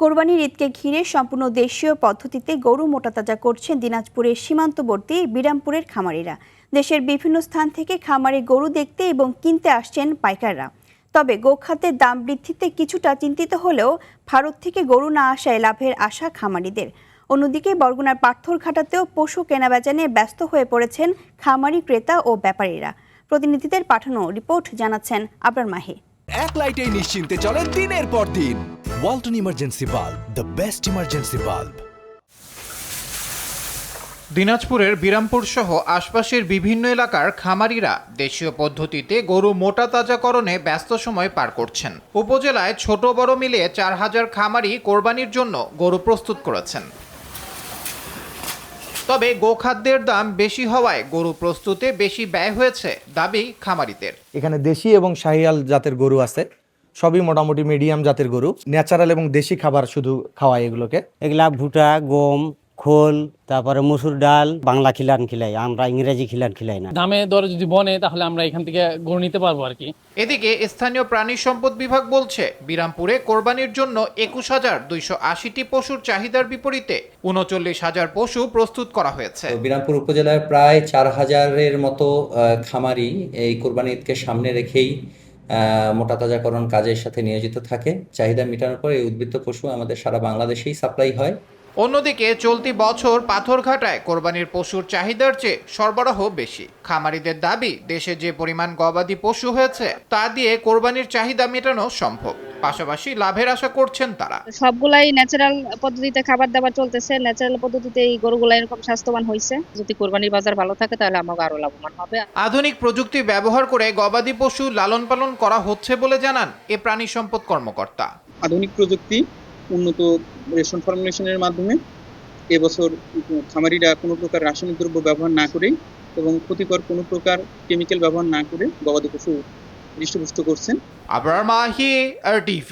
কোরবানির ঈদকে ঘিরে সম্পূর্ণ দেশীয় পদ্ধতিতে গরু মোটাতাজা করছেন দিনাজপুরের সীমান্তবর্তী বিরামপুরের খামারিরা। দেশের বিভিন্ন স্থান থেকে খামারে গরু দেখতে এবং কিনতে আসছেন পাইকাররা। তবে গোখাদ্যের দাম বৃদ্ধিতে কিছুটা চিন্তিত হলেও ভারত থেকে গরু না আসায় লাভের আশা খামারিদের। অন্যদিকে বরগুনার পাথরঘাটাতেও পশু কেনাবেচা নিয়ে ব্যস্ত হয়ে পড়েছেন খামারি ক্রেতা ও ব্যাপারীরা। প্রতিনিধিদের পাঠানো রিপোর্ট জানাচ্ছেন আবরার মাহি। এক লাইটেই নিশ্চিন্তে চলে দিনের পর দিন। Walton emergency bulb, the best emergency bulb. দিনাজপুরের বিরামপুর সহ আশপাশের বিভিন্ন এলাকার খামারিরা দেশীয় পদ্ধতিতে গরু মোটা তাজাকরণে ব্যস্ত সময় পার করছেন। উপজেলায় ছোট বড় মিলিয়ে ৪,০০০ খামারি কোরবানির জন্য গরু প্রস্তুত করেছেন। তবে গোখাদ্যের দাম বেশি হওয়ায় গরু প্রস্তুতে বেশি ব্যয় হয়েছে দাবি খামারিদের। এখানে দেশি এবং শাহিয়াল জাতের গরু আছে, সবই মোটামুটি মিডিয়াম জাতের গরু। ন্যাচারাল এবং দেশি খাবার শুধু খাওয়ায় এগুলোকে। এগুলা ভুট্টা, গম, খোল, তারপরে মসুর ডাল, বাংলা খিলান খিলাই, আমরা ইংরেজি খিলান খিলাই না। দামে দরে যদি বনে তাহলে আমরা এখান থেকে গরু নিতে পারবো আর কি। এদিকে স্থানীয় প্রাণী সম্পদ বিভাগ বলছে, বিরামপুরে কোরবানির জন্য ২১,২৮০টি পশুর চাহিদার বিপরীতে ৩৯,০০০ পশু প্রস্তুত করা হয়েছে। বিরামপুর উপজেলার প্রায় ৪,০০০-এর মতো খামারি এই কোরবানি ঈদকে সামনে রেখেই মোটা তাজাকরণ কাজের সাথে নিয়োজিত থাকে। চাহিদা মেটানোর পর এই উদ্বৃত্ত পশু আমাদের সারা বাংলাদেশেই সাপ্লাই হয়। অন্যদিকে চলতি বছর পাথরঘাটায় কোরবানির পশুর চাহিদার চেয়ে সরবরাহ বেশি। খামারিদের দাবি, দেশে যে পরিমাণ গবাদি পশু হয়েছে তা দিয়ে কোরবানির চাহিদা মেটানো সম্ভব। পাশাপাশি লাভের আশা করছেন তারা। সবগুলাই ন্যাচারাল পদ্ধতিতে খাবার দাবার চলতেছে। ন্যাচারাল পদ্ধতিতে এই গরুগুলা এরকম স্বাস্থ্যবান হয়েছে। যদি কোরবানির বাজার ভালো থাকে তাহলে আমাকে আরো লাভবান হবে। আধুনিক প্রযুক্তি ব্যবহার করে গবাদি পশু লালন পালন করা হচ্ছে বলে জানান এ প্রাণী সম্পদ কর্মকর্তা। আধুনিক প্রযুক্তি, উন্নত রেশন ফর্মুলেশনের মাধ্যমে এবছর খামারিরা কোনো প্রকার রাসায়নিক দ্রব্য ব্যবহার না করে এবং ক্ষতিকর কোনো প্রকার কেমিক্যাল ব্যবহার না করে গবাদি পশু হৃষ্টপুষ্ট করছেন। আবরার মাহি, RTV।